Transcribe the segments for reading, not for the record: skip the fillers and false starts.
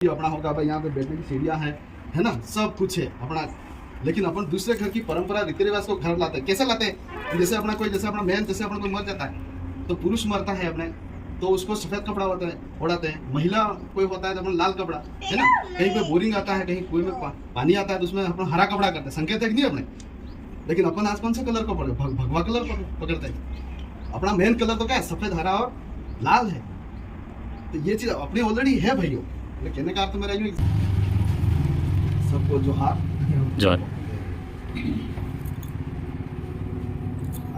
अपना होगा भाई, यहाँ पे बैठने की सीढ़ियाँ है ना, सब कुछ है अपना। लेकिन अपन दूसरे घर की परंपरा रीति रिवाज को घर लाते हैं। कैसे लाते हैं? जैसे अपना मैन, जैसे अपना कोई मर जाता है तो पुरुष मरता है अपने, तो उसको सफेद कपड़ा होता है ओढ़ाते हैं। महिला कोई होता है तो अपना लाल कपड़ा, है ना। कहीं पे बोरिंग आता है, कहीं कुएं में पानी आता है तो उसमें अपना हरा कपड़ा करते हैं, संकेत है नहीं अपने। लेकिन अपन आज कौन से कलर को भगवा कलर को पकड़ते हैं। अपना मेन कलर तो क्या है? सफेद, हरा और लाल है। तो ये चीज अपनी ऑलरेडी है भाइयों। कहने का अर्थ मेरा यूं, सबको जोहार।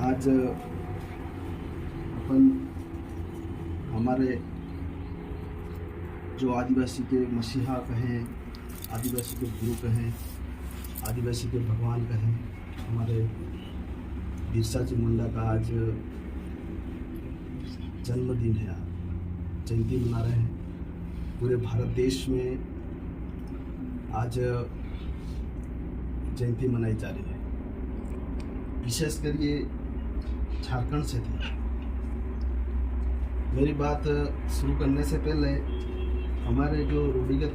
आज अपन हमारे जो आदिवासी के मसीहा कहें, आदिवासी के गुरु कहें, आदिवासी के भगवान कहें, हमारे बिरसा जी मुंडा का आज जन्मदिन है, जयंती मना रहे हैं। पूरे भारत देश में आज जयंती मनाई जा रही है। विशेषकर ये झारखंड से थी। मेरी बात शुरू करने से पहले हमारे जो रूढ़िगत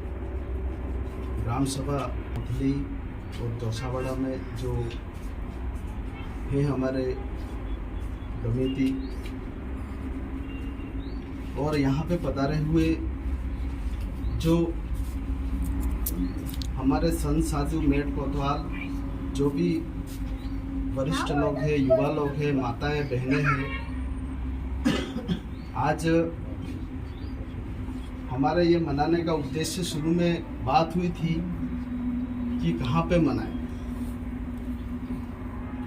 ग्राम सभा मुथली और चौसावाड़ा में जो है हमारे कमेटी, और यहाँ पे पधारे हुए जो हमारे संत साधु मेट कोतवाल, जो भी वरिष्ठ लोग हैं, युवा लोग हैं, माताएं बहनें हैं, आज हमारे ये मनाने का उद्देश्य, शुरू में बात हुई थी कि कहाँ पे मनाएं,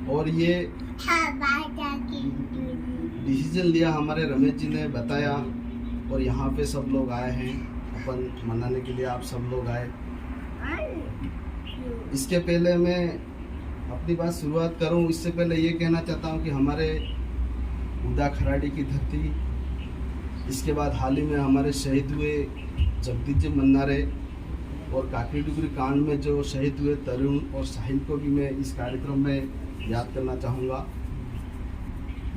और ये डिसीजन लिया हमारे रमेश जी ने बताया, और यहाँ पे सब लोग आए हैं अपन मनाने के लिए। आप सब लोग आए। इसके पहले मैं अपनी बात शुरुआत करूं, इससे पहले ये कहना चाहता हूं कि हमारे उदा खराड़ी की धरती, इसके बाद हाल ही में हमारे शहीद हुए जगदीश जी मन्नारे और काकरी डुगरी कांड में जो शहीद हुए तरुण और साहिल को भी मैं इस कार्यक्रम में याद करना चाहूँगा।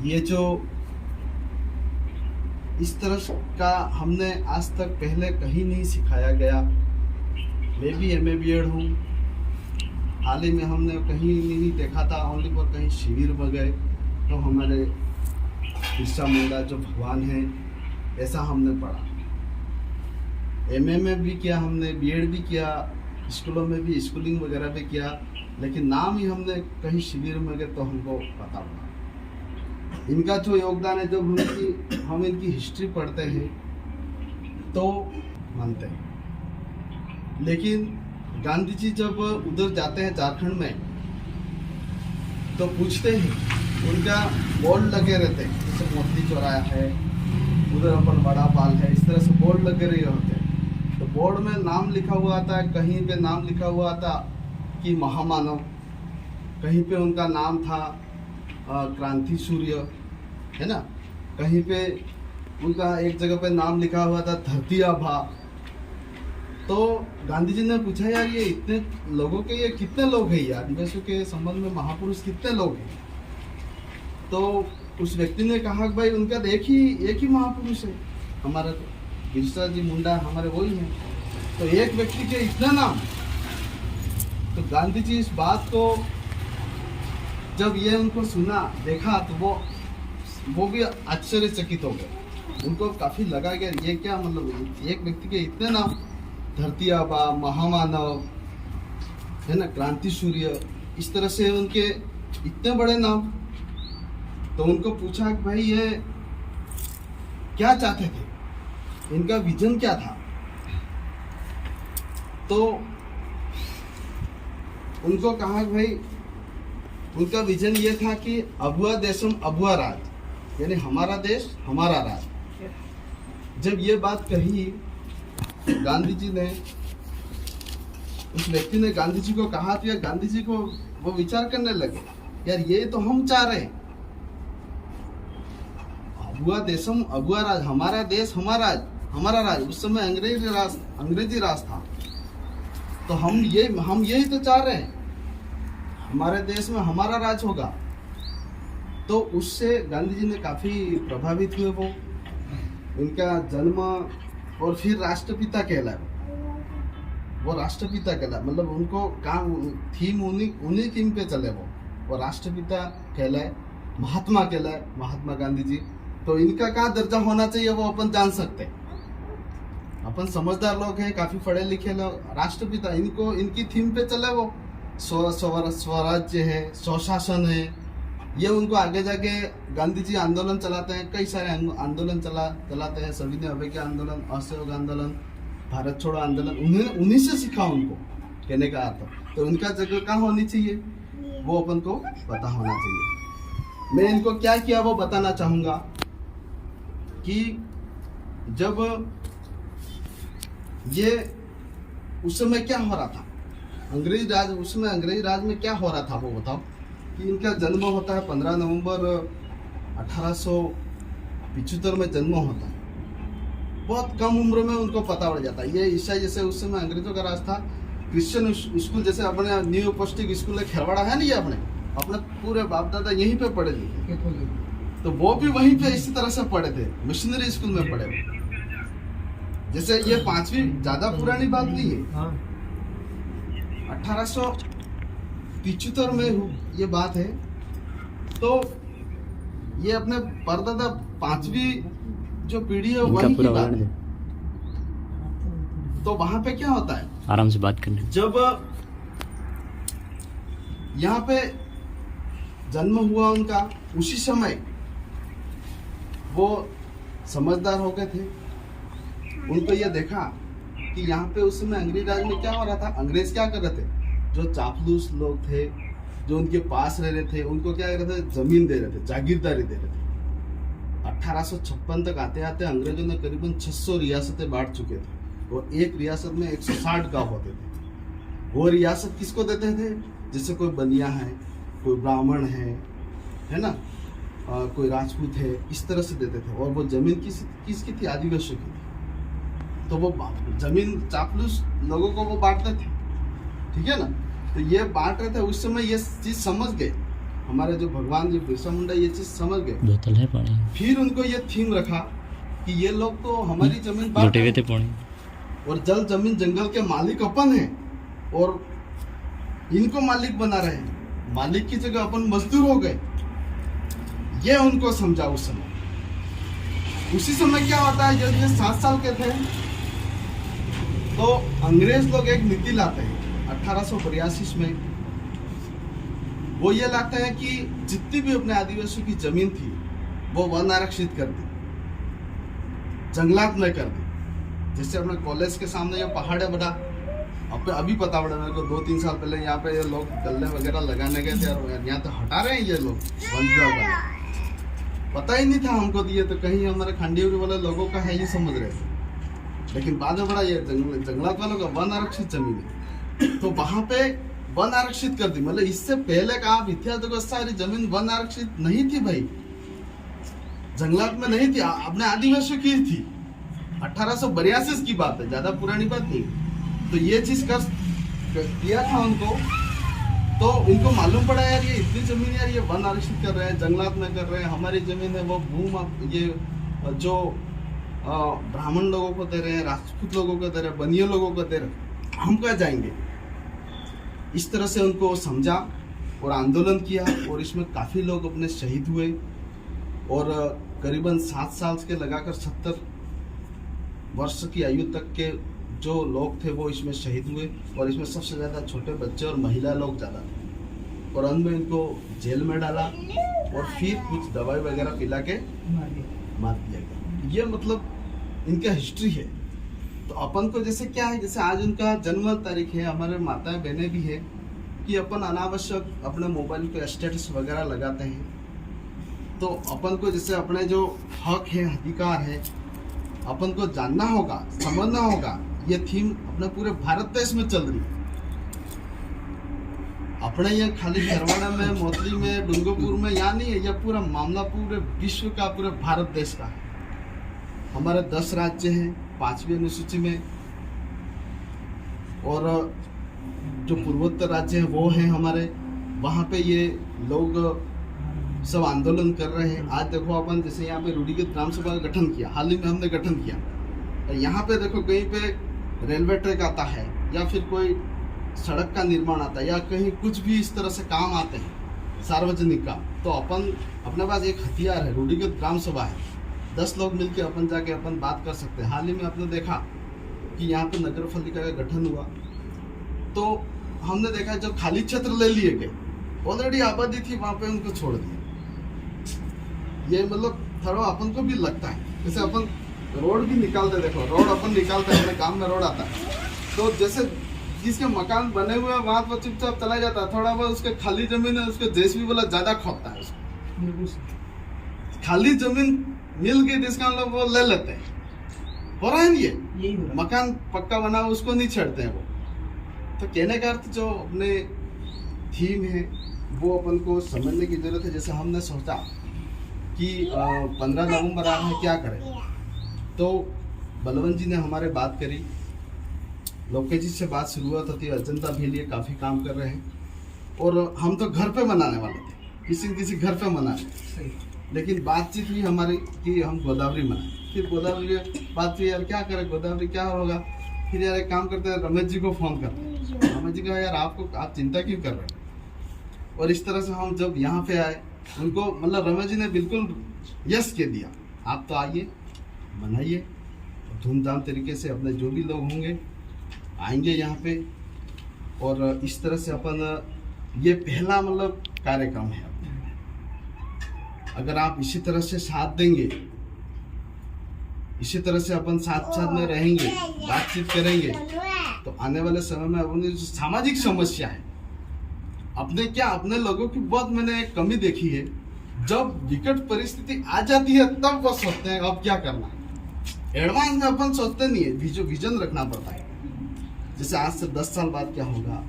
ये जो इस तरह का हमने आज तक पहले कहीं नहीं सिखाया गया। मैं भी MA BEd हूँ। हाल ही में हमने कहीं नहीं देखा था, ओनली पर कहीं शिविर में गए तो हमारे बिरसा मुंडा जो भगवान है, ऐसा हमने पढ़ा। MA में भी किया हमने, BEd भी किया, स्कूलों में भी स्कूलिंग वगैरह भी किया, लेकिन नाम ही हमने कहीं शिविर में गए तो हमको पता पड़ा। इनका जो योगदान है, जब हम इनकी हिस्ट्री पढ़ते हैं तो मानते हैं। लेकिन गांधी जी जब उधर जाते हैं झारखंड में तो पूछते हैं, उनका बोर्ड लगे रहते हैं, जैसे मोती चौराया है, उधर अपन बड़ा पाल है, इस तरह से बोर्ड लगे रहे होते हैं। तो बोर्ड में नाम लिखा हुआ आता है, कहीं पे नाम लिखा हुआ था कि महामानव, कहीं पे उनका नाम था क्रांति सूर्य, है ना, कहीं पे उनका एक जगह पे नाम लिखा हुआ था धरती आभा। तो गांधी जी ने पूछा, यार ये इतने लोगों के, ये कितने लोग हैं, ये आदिवासियों के संबंध में महापुरुष कितने लोग हैं? तो उस व्यक्ति ने कहा कि भाई उनका एक ही महापुरुष है, हमारा बिरसा जी मुंडा हमारे वही हैं। तो एक व्यक्ति के इतना नाम। तो गांधी जी इस बात को जब ये उनको सुना, देखा, तो वो भी आश्चर्यचकित हो गए। उनको काफी लगा कि ये क्या, मतलब एक व्यक्ति के इतने नाम, धरती आबा, महामानव, है ना, क्रांति सूर्य, इस तरह से उनके इतने बड़े नाम। तो उनको पूछा कि भाई ये क्या चाहते थे, इनका विजन क्या था? तो उनको कहा कि भाई उनका विजन ये था कि अबुआ देशम अबुआ राज, यानी हमारा देश हमारा राज। जब ये बात कही गांधी जी ने, उस व्यक्ति ने गांधी जी को कहा, तो गांधी जी को वो विचार करने लगे, यार ये तो हम चाह रहे हैं, अबुआ देशम अबुआ राज, हमारा देश हमारा राज। उस समय अंग्रेजी राज था, तो हम यही तो चाह रहे हैं, हमारे देश में हमारा राज होगा। तो उससे गांधी जी ने काफ़ी प्रभावित हुए वो। इनका जन्म और फिर राष्ट्रपिता कहलाए। वो राष्ट्रपिता कहलाए, मतलब उनको काम थीम उन्हीं थीम पे चले, वो राष्ट्रपिता कहलाए, महात्मा कहलाए, महात्मा गांधी जी। तो इनका क्या दर्जा होना चाहिए वो अपन जान सकते हैं। अपन समझदार लोग हैं, काफी पढ़े लिखे लोग, राष्ट्रपिता इनको इनकी थीम पे चले, वो स्वराज्य है, स्वशासन है, ये उनको आगे जाके गांधी जी आंदोलन चलाते हैं, कई सारे आंदोलन चलाते हैं, सविनय अवज्ञा आंदोलन, असहयोग आंदोलन, भारत छोड़ो आंदोलन, उन्हीं से सीखा उनको, कहने का अर्थ। तो उनका जगह कहाँ होनी चाहिए वो अपन को पता होना चाहिए। मैं इनको क्या किया वो बताना चाहूंगा कि जब ये उस समय क्या हो रहा था, अंग्रेज राज, उसमें अंग्रेज राज में क्या हो रहा था वो बताओ। कि इनका जन्म होता है 15 नवंबर 1875 में जन्म होता है। बहुत कम उम्र में उनको पता पड़ जाता है। ये ईसाई, जैसे उस समय अंग्रेजों का राज था, क्रिश्चियन स्कूल, जैसे अपने न्यू पौष्टिक स्कूल है खेरवाड़ा है नहीं, ये अपने पूरे बाप दादा यहीं पे पढ़े लिखे, तो वो भी वहीं पे इसी तरह से पढ़े थे, मिशनरी स्कूल में पढ़े। जैसे ये 5वीं ज्यादा पुरानी बात नहीं है, 1875 में ये बात है। तो ये अपने परदादा 5वीं जो पीढ़ी है वही की बात है। तो वहां पे क्या होता है, आराम से बात करने, जब यहाँ पे जन्म हुआ उनका, उसी समय वो समझदार हो गए थे। उनको ये देखा कि यहाँ पे उस समय अंग्रेज राज में क्या हो रहा था। अंग्रेज क्या कर रहे थे, जो चापलूस लोग थे, जो उनके पास रह रहे थे, उनको क्या कर रहे थे, जमीन दे रहे थे, जागीरदारी दे रहे थे। 1856 तक आते आते अंग्रेजों ने करीबन 600 रियासतें बांट चुके थे, और एक रियासत में 160 गांव होते थे। वो रियासत किसको देते थे, जैसे कोई बनिया है, कोई ब्राह्मण है ना, कोई राजपूत है, इस तरह से देते थे। और वो जमीन किसकी थी, आदिवासियों की थी। तो वो जमीन चापलूस लोगों को वो बांटते थे, ठीक है ना। तो ये बांट रहे थे, उस समय ये चीज समझ गए, हमारे जो भगवान जी बिरसा मुंडा ये चीज समझ गए। बोतल है पानी। फिर उनको ये थीम रखा कि ये लोग तो हमारी जमीन बांट रहे हैं, और जल जमीन जंगल के मालिक अपन हैं, और इनको मालिक बना रहे हैं, मालिक की जगह अपन मजदूर हो गए। ये उनको समझा उस समय। उसी समय क्या होता है, जब ये 7 साल के थे तो अंग्रेज लोग एक नीति लाते हैं 1882 में। वो ये लाते हैं कि जितनी भी अपने आदिवासियों की जमीन थी वो वन आरक्षित कर दी, जंगलात में कर दी। जैसे अपने कॉलेज के सामने ये पहाड़ है बड़ा, अभी पता पड़ा मेरे को 2-3 साल पहले, यहाँ पे ये लोग गल्ले वगैरह लगाने गए थे, और यहाँ तो हटा रहे हैं ये लोग वन विभाग वाले। पता ही नहीं था हमको दिए, तो कहीं हमारे खंडीवरी वाले लोगों का है ये समझ रहे थे। लेकिन बाद में बड़ा ये जंगलात वालों का वन आरक्षित जमीन है, तो वहां पे वन आरक्षित कर दी। मतलब इससे पहले का आप इतिहास देखो, सारी जमीन वन आरक्षित नहीं थी भाई, जंगलात में नहीं थी, अपने आदिवासियों की थी। 1882 की बात है, ज्यादा पुरानी बात नहीं। तो ये चीज कर किया था उनको, तो इनको मालूम पड़ा यार ये इतनी जमीन यार ये वन आरक्षित कर रहे हैं, जंगलात में कर रहे हैं, हमारी जमीन है वो भूम ये जो ब्राह्मण लोगों को दे रहे हैं, राजपूत लोगों को दे रहे हैं, बनिया लोगों को दे रहे हैं, हम कहाँ जाएंगे। इस तरह से उनको समझा और आंदोलन किया, और इसमें काफ़ी लोग अपने शहीद हुए, और करीबन 7 साल के लगाकर 70 वर्ष की आयु तक के जो लोग थे वो इसमें शहीद हुए। और इसमें सबसे ज़्यादा छोटे बच्चे और महिला लोग ज़्यादा थे। और अंत में इनको जेल में डाला, और फिर कुछ दवाई वगैरह पिला के मार दिया गया। ये मतलब इनका हिस्ट्री है। तो अपन को जैसे क्या है, जैसे आज उनका जन्म तारीख है, हमारे माता बहनें भी है, कि अपन अनावश्यक अपने मोबाइल पे स्टेटस वगैरह लगाते हैं। तो अपन को जैसे अपने जो हक है, अधिकार है, अपन को जानना होगा, समझना होगा। ये थीम अपने पूरे भारत देश में चल रही है। अपने ये खाली खेरवाड़ा में, मोतली में, डूंगरपुर में यहाँ नहीं है, यह पूरा मामला पूरे विश्व का, पूरे भारत देश का है। हमारे 10 राज्य हैं 5वीं अनुसूची में, और जो पूर्वोत्तर राज्य हैं वो हैं हमारे, वहाँ पे ये लोग सब आंदोलन कर रहे हैं। आज देखो अपन जैसे यहाँ पे रूढ़िगत ग्राम सभा का गठन किया, हाल ही में हमने गठन किया। यहाँ पे देखो कहीं पे रेलवे ट्रैक आता है, या फिर कोई सड़क का निर्माण आता है या कहीं कुछ भी इस तरह से काम आते हैं सार्वजनिक काम, तो अपन अपने पास एक हथियार है, रूढ़िगत ग्राम सभा है। 10 लोग मिलके अपन जाके अपन बात कर सकते हैं। हाल ही में आपने देखा कि यहाँ पे नगर पालिका का गठन हुआ, तो हमने देखा जो खाली क्षेत्र ले लिए गए, ऑलरेडी आबादी थी वहाँ पे उनको छोड़ दिया। ये मतलब थोड़ा अपन को भी लगता है, जैसे अपन रोड भी निकालते, देखो रोड अपन निकालते हैं, अपने काम में रोड आता है, तो जैसे जिसके मकान बने हुए हैं वहाँ पर चुपचाप चला जाता है, थोड़ा बहुत उसके खाली जमीन है उसको जेसीबी वाला ज्यादा खोदता है उसको। खाली जमीन मिल गई जिसका लोग वो ले लेते हैं, हो रहा है ये मकान पक्का बना उसको नहीं छेड़ते हैं वो। तो कहने का अर्थ जो अपने थीम है वो अपन को समझने की जरूरत है। जैसे हमने सोचा कि 15 नवंबर आ रहा है, क्या करें, तो बलवंत जी ने हमारे बात करी, लोकेश जी से बात शुरुआत होती है, अजंता भी लिए काफ़ी काम कर रहे हैं, और हम तो घर पे मनाने वाले थे, किसी घर पे मनाने, लेकिन बातचीत हुई हमारी कि हम गोदावरी मनाएं। फिर गोदावरी बात हुई, यार क्या करें, गोदावरी क्या होगा। फिर यार एक काम करते हैं, रमेश जी को फ़ोन करते हैं। रमेश जी कहा यार आप चिंता क्यों कर रहे हैं। और इस तरह से हम जब यहाँ पे आए, उनको मतलब रमेश जी ने बिल्कुल यस कह दिया, आप तो आइए मनाइए धूमधाम तरीके से, अपने जो भी लोग होंगे आएंगे यहाँ पे। और इस तरह से अपन ये पहला मतलब कार्यक्रम है। अगर आप इसी तरह से साथ देंगे, इसी तरह से अपन साथ में रहेंगे, बातचीत करेंगे, तो आने वाले समय में अपनी जो सामाजिक समस्या है, अपने लोगों की बहुत मैंने एक कमी देखी है, जब विकट परिस्थिति आ जाती है तब वो सोचते हैं अब क्या करना है। एडवांस में अपन सोचते नहीं है, विजन रखना पड़ता है। जैसे आज से 10 साल बाद क्या होगा,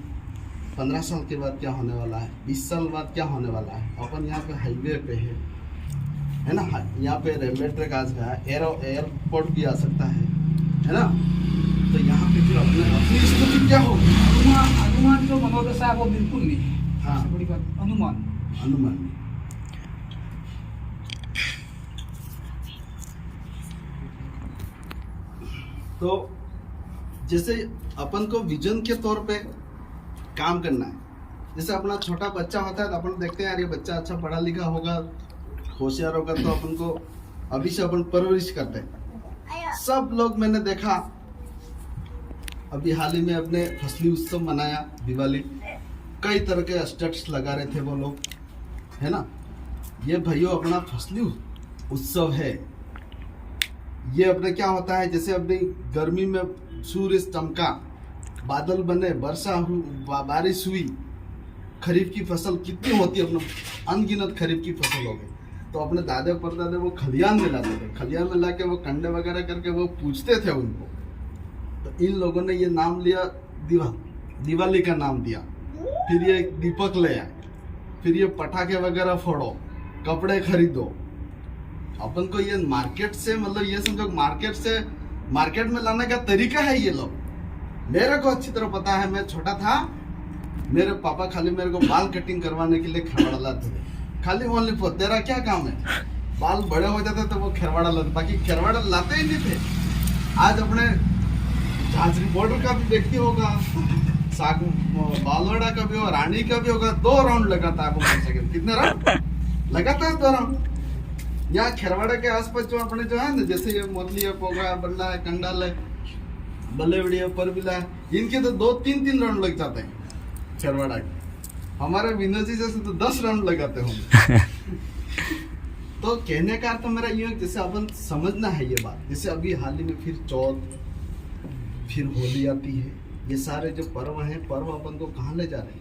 15 साल के बाद क्या होने वाला है, 20 साल बाद क्या होने वाला है। अपन यहाँ पे हाईवे पे है ना, यहाँ पे रेलवे ट्रैक आ गया है, एयरपोर्ट भी आ सकता है ना। तो यहाँ पे फिर अपनी स्थिति क्या होगी, अनुमान जो मनोदशा है वो बिल्कुल नहीं है। हाँ, बड़ी बात अनुमान। तो जैसे अपन को विजन के तौर पे काम करना है। जैसे अपना छोटा बच्चा होता है तो अपन देखते हैं यार ये बच्चा अच्छा पढ़ा लिखा होगा, होशियार होगा, तो अपन को अभी से अपन परवरिश करते हैं। सब लोग मैंने देखा, अभी हाल ही में अपने फसली उत्सव मनाया, दिवाली, कई तरह के स्टेट्स लगा रहे थे वो लोग, है ना। ये भाइयों अपना फसली उत्सव है। ये अपने क्या होता है, जैसे अपनी गर्मी में सूर्य चमका, बादल बने, वर्षा हुई, बारिश हुई, खरीफ की फसल कितनी होती है, अपना अनगिनत खरीफ की फसल हो गई, तो अपने दादे परदादे वो खलियान में लाते थे, खलियान में लाके वो कंडे वगैरह करके वो पूछते थे उनको। तो इन लोगों ने ये नाम लिया, दिवाली का नाम दिया। फिर ये दीपक ले आए, फिर ये पटाखे वगैरह फोड़ो, कपड़े खरीदो। अपन को ये मार्केट से मतलब ये समझो मार्केट में लाने का तरीका है ये लोग। मेरे को अच्छी तरह पता है, मैं छोटा था, मेरे पापा खाली मेरे को बाल कटिंग करवाने के लिए खरवाड़ा लाते थे, खाली ओनली फॉर, तेरा क्या काम है, बाल बड़े हो जाते तो वो खरवाड़ा लाते, बाकी खरवाड़ा लाते ही नहीं थे। आज अपने झांझरी बॉर्डर का भी व्यक्ति होगा, बालवाड़ा का भी होगा, रानी का भी होगा, 2 राउंड लगाता है वो। कितने राउंड लगाता है? 2 राउंड। यहाँ खरवाड़ा के आसपास जो अपने जो है ना, जैसे ये मोरली है, पोगा, बल्ला है, कंडाल है, बल्लेवड़ी है, परबिला है, इनके तो 2-3 राउंड लग जाते हैं खरवाड़ा के। हमारे विनोद जी जैसे तो 10 राउंड लगाते होंगे। तो कहने का अर्थ मेरा ये है, जैसे अपन समझना है ये बात। जैसे अभी हाल ही में फिर चौथ, फिर होली आती है, ये सारे जो पर्व हैं, पर्व अपन को कहाँ ले जा रहे हैं,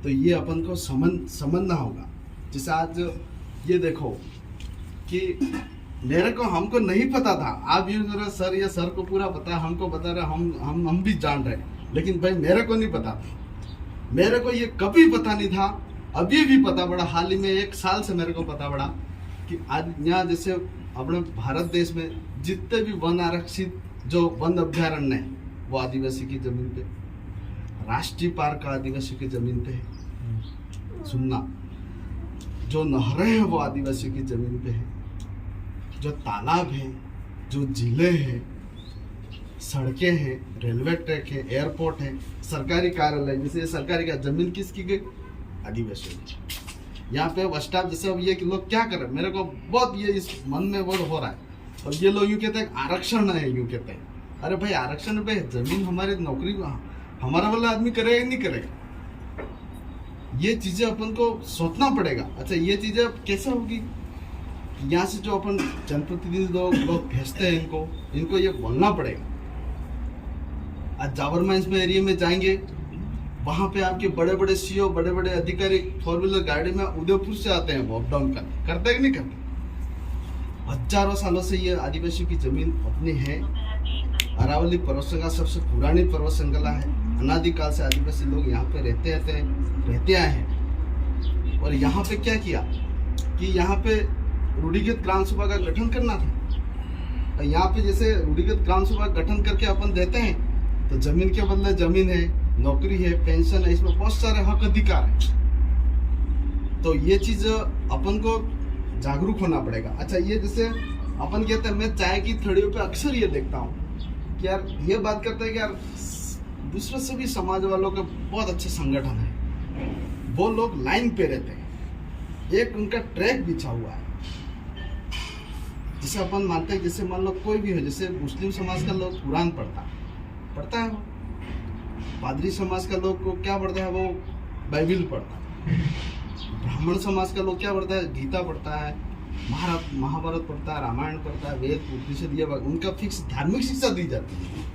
तो ये अपन को समझना होगा। जैसे आज ये देखो कि हमको नहीं पता था, आप ये सर, ये सर को पूरा पता है, हमको बता रहे, हम भी जान रहे, लेकिन भाई मेरे को नहीं पता था, मेरे को ये कभी पता नहीं था, अभी भी पता पड़ा, हाल ही में 1 साल से मेरे को पता पड़ा कि आज यहाँ जैसे अपने भारत देश में जितने भी वन आरक्षित जो वन अभ्यारण्य है वो आदिवासी की जमीन पे, राष्ट्रीय पार्क आदिवासी की जमीन पे है, सुनना, जो नहरें हैं वो आदिवासी की जमीन पे है, जो तालाब है, जो जिले हैं, सड़कें हैं, रेलवे ट्रैक है, एयरपोर्ट है, सरकारी कार्यालय, जैसे सरकारी का जमीन किसकी गई? आदिवासियों की। यहाँ पे बस स्टॉप जैसे अब ये कि लोग क्या कर रहे हैं, मेरे को बहुत ये इस मन में बहुत हो रहा है। और ये लोग यूँ कहते हैं आरक्षण है, यूँ कहते हैं। अरे भाई आरक्षण पे जमीन हमारी नौकरी हमारा वाला आदमी करेगा नहीं करेगा? ये चीजें अपन को सोचना पड़ेगा। अच्छा ये चीजें अब कैसे होगी? यहाँ से जो अपन जनप्रतिनिधि लोग भेजते हैं इनको ये बोलना पड़ेगा। आज जावर माइंस में एरिया में जाएंगे, वहां पे आपके बड़े बड़े सीओ, बड़े बड़े अधिकारी 4 व्हीलर गाड़ी में उदयपुर से आते हैं, वो अप डाउन करते हैं कि नहीं करते? हजारों सालों से ये आदिवासियों की जमीन अपनी है। अरावली पर्वत श्रृंखला सबसे पुरानी पर्वत श्रृंखला है। अनादिकाल से आदिवासी लोग यहाँ पे रहते आए हैं। और यहाँ पे क्या किया कि यहाँ पे रूढ़िगत ग्राम सभा का गठन करना था। और यहाँ पे जैसे रूढ़िगत ग्राम सभा गठन करके अपन देते हैं तो जमीन के बदले जमीन है, नौकरी है, पेंशन है, इसमें बहुत सारे हक अधिकार है। तो ये चीज अपन को जागरूक होना पड़ेगा। अच्छा ये जैसे अपन कहते हैं, मैं चाय की थड़ियों पे अक्सर ये देखता हूँ कि यार ये बात करते हैं कि यार दूसरे सभी समाज वालों के बहुत अच्छे संगठन है, वो लोग लाइन पे रहते हैं, एक उनका ट्रैक बिछा हुआ है। जैसे अपन मानते हैं, जैसे मान लो कोई भी हो, जैसे मुस्लिम समाज का लोग कुरान पढ़ता है, वो पादरी समाज का लोग को क्या पढ़ता है, वो बाइबिल पढ़ता है। ब्राह्मण समाज का लोग क्या पढ़ता है, गीता पढ़ता है, महाभारत पढ़ता है, रामायण पढ़ता है, वेद उपनिषद, ये उनका फिक्स धार्मिक शिक्षा दी जाती है।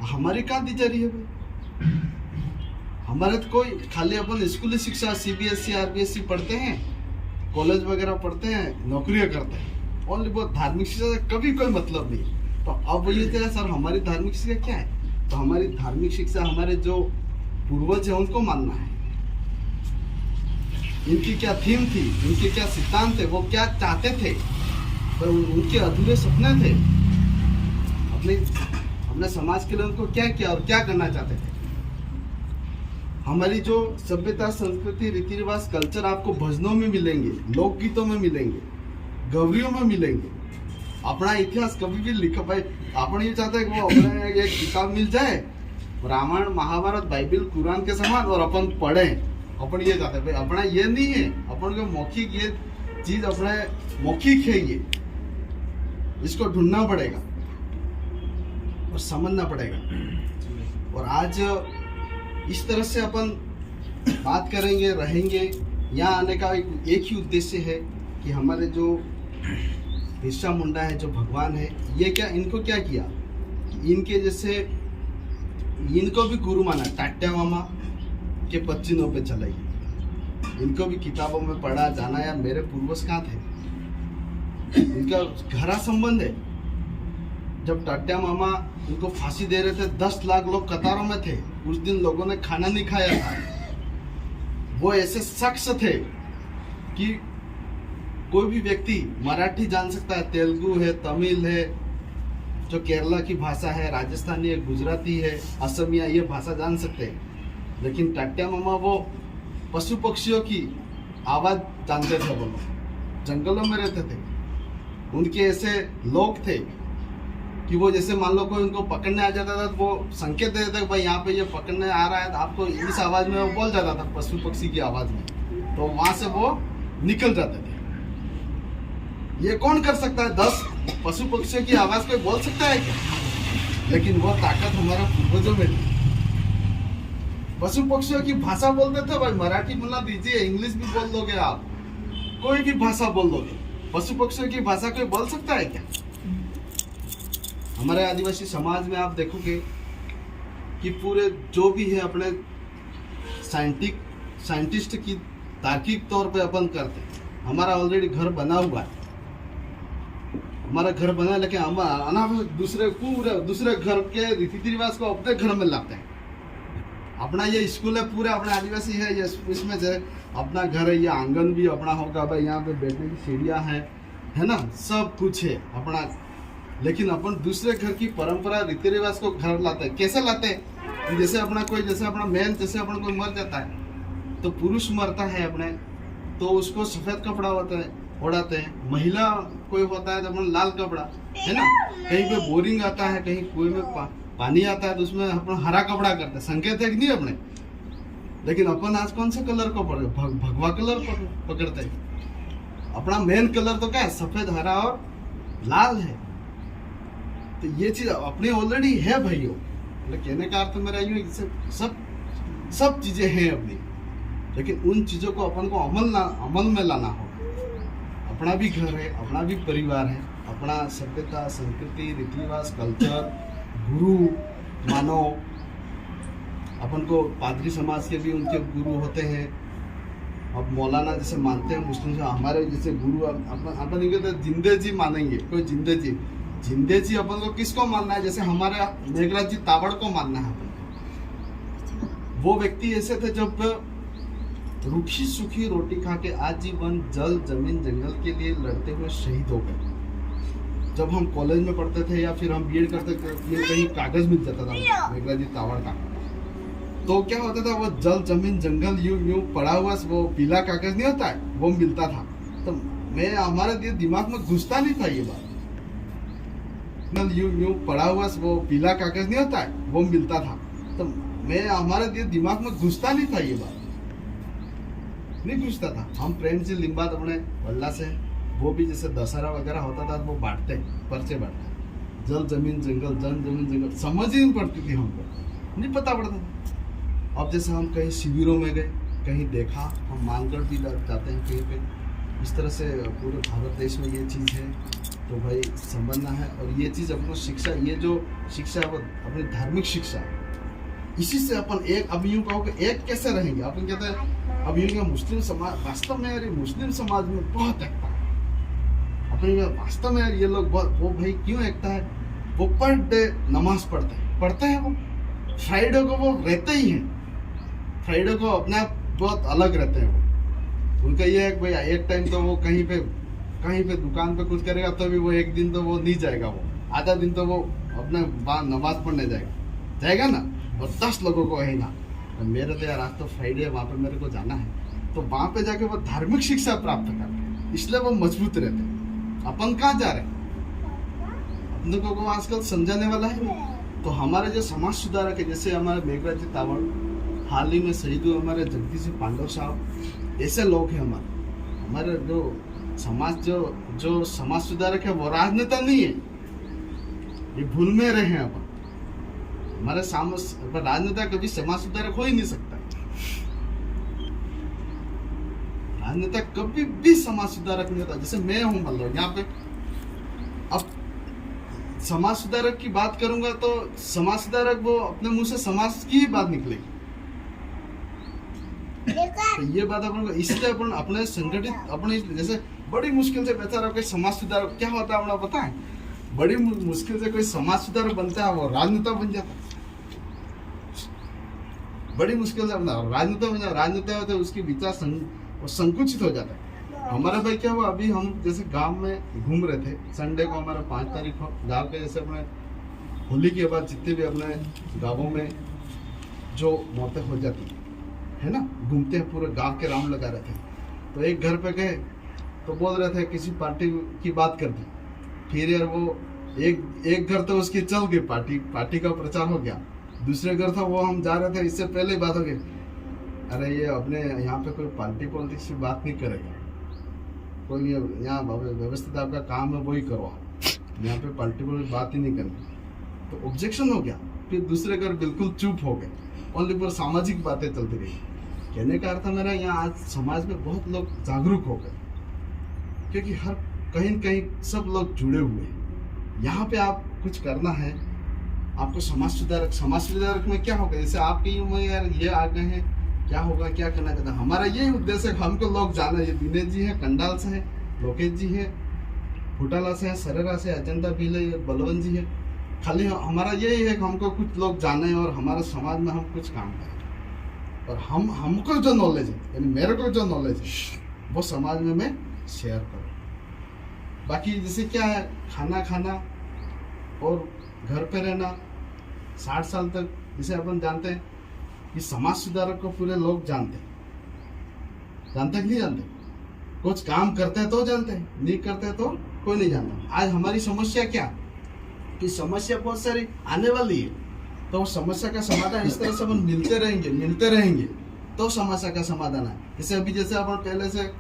हमारी कहाँ दी जा रही है भाई? हमारे तो कोई खाली अपन स्कूली शिक्षा CBSE RBSE पढ़ते हैं, कॉलेज वगैरह पढ़ते हैं, नौकरियां करते हैं, ओनली बहुत धार्मिक शिक्षा से कभी कोई मतलब नहीं। तो अब ये क्या है सर, हमारी धार्मिक शिक्षा क्या है? तो हमारी धार्मिक शिक्षा हमारे जो पूर्वज है उनको मानना है। इनकी क्या थीम थी, इनके क्या सिद्धांत थे, वो क्या चाहते थे, तो उनके अधूरे सपने थे, अपने समाज के लिए उनको क्या किया और क्या करना चाहते थे। हमारी जो सभ्यता, संस्कृति, रीति रिवाज, कल्चर आपको भजनों में मिलेंगे, लोकगीतों में मिलेंगे, गवरियों में मिलेंगे। अपना इतिहास कभी भी लिखा भाई, अपन ये चाहते हैं कि वो अपने एक किताब मिल जाए, रामायण, महाभारत, बाइबिल, कुरान के समान, और अपन पढ़ें। अपन ये चाहते हैं भाई, अपना ये नहीं है, अपन को मौखिक ये चीज अपने मौखिक है, ये इसको ढूंढना पड़ेगा और समझना पड़ेगा। और आज इस तरह से अपन बात करेंगे, रहेंगे। यहाँ आने का एक ही उद्देश्य है कि हमारे जो बिरसा मुंडा है, जो भगवान है, ये क्या इनको क्या किया, इनके जैसे इनको भी गुरु माना, टाट्या मामा के पच्चीनों पे चले, इनको भी किताबों में पढ़ा जाना। यार मेरे पूर्वज कहाँ थे, इनका गहरा संबंध है। जब टाट्या मामा उनको फांसी दे रहे थे, 10 लाख लोग कतारों में थे, उस दिन लोगों ने खाना नहीं खाया था। वो ऐसे शख्स थे कि कोई भी व्यक्ति मराठी जान सकता है, तेलुगु है, तमिल है, जो केरला की भाषा है, राजस्थानी है, गुजराती है, असमिया, ये भाषा जान सकते हैं। लेकिन टाट्या मामा वो पशु पक्षियों की आवाज जानते थे। वो लोग जंगलों में रहते थे। उनके ऐसे लोग थे कि वो जैसे मान लो कोई उनको पकड़ने आ जाता था, तो वो संकेत देते थे भाई यहाँ पे ये पकड़ने आ रहा है, तो आपको इस आवाज में वो बोल जाता था, पशु पक्षी की आवाज में, तो वहां से वो निकल जाते थे। ये कौन कर सकता है? 10 पशु पक्षियों की आवाज कोई बोल सकता है क्या? लेकिन वो ताकत हमारे पूर्वजों में थी। पशु पक्षियों की भाषा बोलते थे भाई, मराठी बोलना दीजिए, इंग्लिश भी बोल दोगे आप, कोई भी भाषा बोल दोगे, पशु पक्षियों की भाषा कोई बोल सकता है क्या? हमारे आदिवासी समाज में आप देखोगे कि पूरे जो भी है अपने साइंटिस्ट की तार्किक तौर पे अपन करते हैं। हमारा ऑलरेडी घर बना हुआ है, हमारा घर बना है, लेकिन हम अनावश्यक दूसरे घर के रीति रिवाज को अपने घर में लाते हैं। अपना ये स्कूल है, पूरे अपने आदिवासी है, ये इसमें जो अपना घर है, ये आंगन भी अपना होगा भाई, यहाँ पे बैठने की सीढ़ियाँ है ना, सब कुछ है अपना। लेकिन अपन दूसरे घर की परंपरा, रीति रिवाज को घर लाते हैं। कैसे लाते हैं? जैसे अपना मैन, जैसे अपन कोई मर जाता है, तो पुरुष मरता है अपने, तो उसको सफेद कपड़ा होता है, ओढ़ाते हैं। महिला कोई होता है तो अपन लाल कपड़ा, है ना, कहीं पे बोरिंग आता है, कहीं कुएं में पानी आता है तो उसमें अपन हरा कपड़ा करते हैं, संकेत है कि नहीं अपने। लेकिन अपन आज कौन से कलर को भगवा कलर पकड़ते हैं। अपना मेन कलर तो क्या है, सफेद, हरा और लाल है। तो ये चीज अपने ऑलरेडी है भाइयों। कहने का अर्थ मेरा यूं सब चीजें हैं अपनी, लेकिन उन चीजों को अपन को अमल में लाना होगा। अपना भी घर है, अपना भी परिवार है, अपना सभ्यता, संस्कृति, रीति रिवाज, कल्चर, गुरु मानो। अपन को पादरी समाज के भी उनके गुरु होते हैं। अब मौलाना जैसे मानते हैं मुस्लिम से, हमारे जैसे गुरु अपन कहते जिंदे जी मानेंगे, कोई जिंदे जी अपन को किसको मानना है, जैसे हमारे मेघराज जी तावड़ को मानना है अपन को। वो व्यक्ति ऐसे थे जब रूखी सूखी रोटी खा के आजीवन जल जमीन जंगल के लिए लड़ते हुए शहीद हो गए। जब हम कॉलेज में पढ़ते थे या फिर हम बीएड करते थे, कहीं कागज मिल जाता था मेघराज जी तावड़ का, तो क्या होता था, वो जल जमीन जंगल यूं पड़ा हुआ वो पीला कागज नहीं होता है, वो मिलता था। तो मैं हमारे दिमाग में घुसता नहीं था ये बात, यूं पड़ा हुआ वो पीला कागज नहीं होता है, वो मिलता था। तो मैं हमारे दिमाग में घुसता नहीं था ये बात, नहीं घुसता था। हम प्रेम से लिम्बाद अपने वल्ला से, वो भी जैसे दशहरा वगैरह होता था वो बांटते, पर्चे बांटते, जल जमीन जंगल, जन जमीन जंगल, समझ ही नहीं पड़ती थी हमको, नहीं पता पड़ता था। अब जैसे हम कहीं शिविरों में गए, कहीं देखा, हम मानगढ़ भी जाते हैं कहीं पे, इस तरह से पूरे भारत देश में ये चीज़ है, तो भाई समझना है। और ये चीज़ अपना शिक्षा, ये जो शिक्षा है वो अपनी धार्मिक शिक्षा है, इसी से अपन एक, अब यूँ कहो कि एक कैसे रहेंगे। अपन कहते हैं अब यूँ क्या मुस्लिम समाज, वास्तव में यार मुस्लिम समाज में बहुत एकता है। अपन वास्तव में यार ये लोग वो भाई क्यों एकता है, वो पर डे नमाज पढ़ते हैं वो, फ्राइडे को वो रहते ही हैं, फ्राइडे को अपने आप बहुत अलग रहते हैं वो। उनका ये है कि भाई एक टाइम तो वो कहीं पे दुकान पे कुछ करेगा तो भी वो एक दिन तो वो नहीं जाएगा, वो आधा दिन तो वो अपने नमाज पढ़ने जाएगा ना, और 10 लोगों को है ना, तो मेरे तो यार आज तो फ्राइडे है, वहाँ पे मेरे को जाना है, तो वहाँ पे जाके वो धार्मिक शिक्षा प्राप्त करते हैं, इसलिए वो मजबूत रहते हैं। अपन कहाँ जा रहे हैं, अपने को आजकल समझाने वाला है। तो हमारे जो समाज सुधारक है, जैसे हमारे मेघराज जी तावड़, हाल ही में शहीद हुए हमारे जगदीश जी पांडव साहब, ऐसे लोग हैं हमारे जो समाज जो समाज सुधारक है वो राजनेता नहीं है, ये भूल में रहे हैं अपन। हमारे राजनेता कभी समाज सुधारक हो ही नहीं सकता, राजनेता कभी भी समाज सुधारक नहीं होता। जैसे मैं हूं, मान लो यहाँ पे, अब समाज सुधारक की बात करूंगा तो समाज सुधारक वो अपने मुंह से समाज की ही बात निकलेगी, तो ये बात अपन को, इसलिए अपन अपने संगठित, अपने जैसे बड़ी मुश्किल से बेचारा कोई समाज सुधारक क्या होता है अपना पता है, बड़ी मुश्किल से कोई समाज सुधारक बनता है, वो राजनेता बन जाता है, बड़ी मुश्किल से अपना राजनेता बन जाता, राजनेता होता है उसकी विचार संकुचित हो जाता है। हमारा भाई क्या हुआ, अभी हम जैसे गांव में घूम रहे थे, संडे को हमारा 5 तारीख को गाँव के, जैसे अपने होली के बाद जितने भी अपने गाँवों में जो मौतें हो जाती है ना, घूमते हैं पूरे गांव के राउंड लगा रहे थे, तो एक घर पे गए तो बोल रहे थे किसी पार्टी की बात कर दी, फिर यार वो एक घर तो उसकी चल गई, पार्टी का प्रचार हो गया, दूसरे घर था वो हम जा रहे थे, इससे पहले बात हो गई, अरे ये अपने यहाँ पे कोई पार्टी पॉलिटिक्स की बात नहीं करेगा, कोई यहाँ व्यवस्थित आपका काम है वही करो, यहाँ पे पार्टी पॉलिटिक्स बात ही नहीं करनी, तो ऑब्जेक्शन हो गया। फिर दूसरे घर बिल्कुल चुप हो गए, ओनली पर सामाजिक बातें चलती रही। कहने का अर्थ मेरा, यहाँ आज समाज में बहुत लोग जागरूक हो गए, क्योंकि हर कहीं न कहीं सब लोग जुड़े हुए हैं। यहाँ पे आप कुछ करना है, आपको समाज सुधारक में क्या होगा, जैसे आपकी उम्र यार ये आ गए हैं, क्या होगा, क्या करना चाहता है, हमारा यही उद्देश्य है, हमको लोग जाना है। दिनेश जी है, कंडाल से है, लोकेश जी है, फुटाला से है, सरेरा से, अजंता भीले, बलवंत जी है, खाली हमारा यही है कि हमको कुछ लोग जाने और हमारे समाज में हम कुछ काम करें, और हमको जो नॉलेज है, यानी मेरे को जो नॉलेज है वो समाज में मैं शेयर करूँ। बाकी जैसे क्या है, खाना और घर पे रहना 60 साल तक, जिसे अपन जानते हैं कि समाज सुधारक को पूरे लोग जानते हैं कि नहीं जानते, कुछ काम करते हैं तो जानते हैं, नहीं करते हैं तो कोई नहीं जानता। आज हमारी समस्या क्या कि समस्या बहुत सारी आने वाली है, तो समस्या का समाधान इस तरह से अपन मिलते रहेंगे तो समस्या का समाधान है। जैसे अभी जैसे अपन पहले से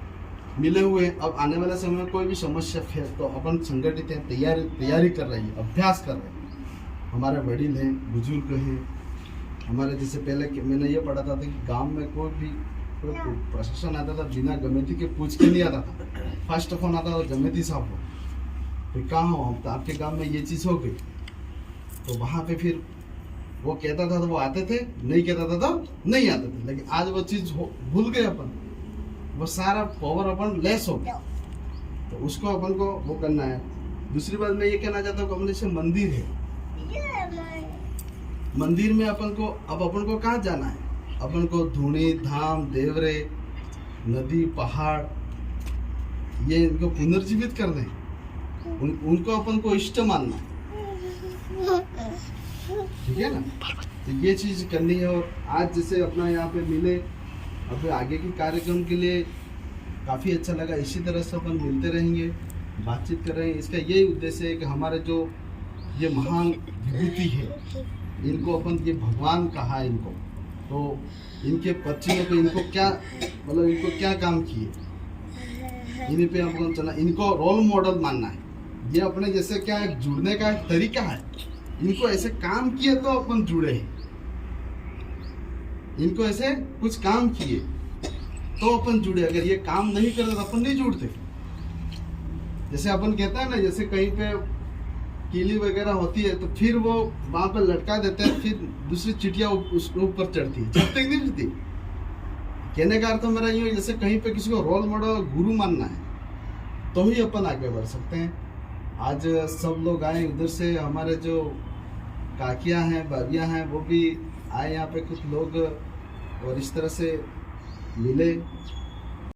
मिले हुए हैं, अब आने वाले समय में कोई भी समस्या है तो अपन संगठित हैं, तैयारी कर रही है, अभ्यास कर रहे हैं। हमारे वडील हैं, बुजुर्ग हैं, हमारे जैसे पहले मैंने ये पढ़ा था कि गांव में कोई प्रशासन आता था बिना गमेती के पूछ के नहीं आता था। फर्स्ट फोन आता था गमेती साहब को, फिर कहाँ हो हम, तो आपके गांव में ये चीज़ हो गई, तो वहाँ पे फिर वो कहता था तो वो आते थे, नहीं कहता था तो नहीं आते थे। लेकिन आज वो चीज़ भूल गए अपन, वो सारा पावर अपन लेस हो गया, तो उसको अपन को वो करना है। दूसरी बात मैं ये कहना चाहता हूँ, अपने से मंदिर है, मंदिर में अपन को कहाँ जाना है, अपन को धूनी धाम देवरे नदी पहाड़ ये इनको पुनर्जीवित करना है, उनको अपन को इष्ट मानना है, ठीक है ना। तो ये चीज करनी है। और आज जैसे अपना यहाँ पे मिले, अब आगे के कार्यक्रम के लिए काफ़ी अच्छा लगा। इसी तरह से अपन मिलते रहेंगे, बातचीत कर रहे हैं। इसका यही उद्देश्य है कि हमारे जो ये महान विभूति है, इनको अपन ये भगवान कहा है इनको, तो इनके पच्चीनों पे इनको क्या मतलब इनको क्या काम किए, इन्हीं पे अपन चला, इनको रोल मॉडल मानना है। ये अपने जैसे क्या है, जुड़ने का एक तरीका है, इनको ऐसे काम किए तो अपन जुड़े हैं, इनको ऐसे कुछ काम किए तो अपन जुड़े। अगर ये काम नहीं करते तो अपन नहीं जुड़ते। जैसे अपन कहते हैं ना, जैसे कहीं पे कीली वगैरह होती है तो फिर वो वहां पर लटका देते हैं, फिर दूसरी चिटिया उसके ऊपर चढ़ती है, जब तक नहीं चढ़ती। कहने का अर्थ मेरा ये, जैसे कहीं पे किसी को रोल मॉडल गुरु मानना है तो ही अपन आगे बढ़ सकते हैं। आज सब लोग आए उधर से, हमारे जो काकियां हैं भाभियां हैं वो भी आए यहाँ पे, कुछ लोग, और इस तरह से मिले।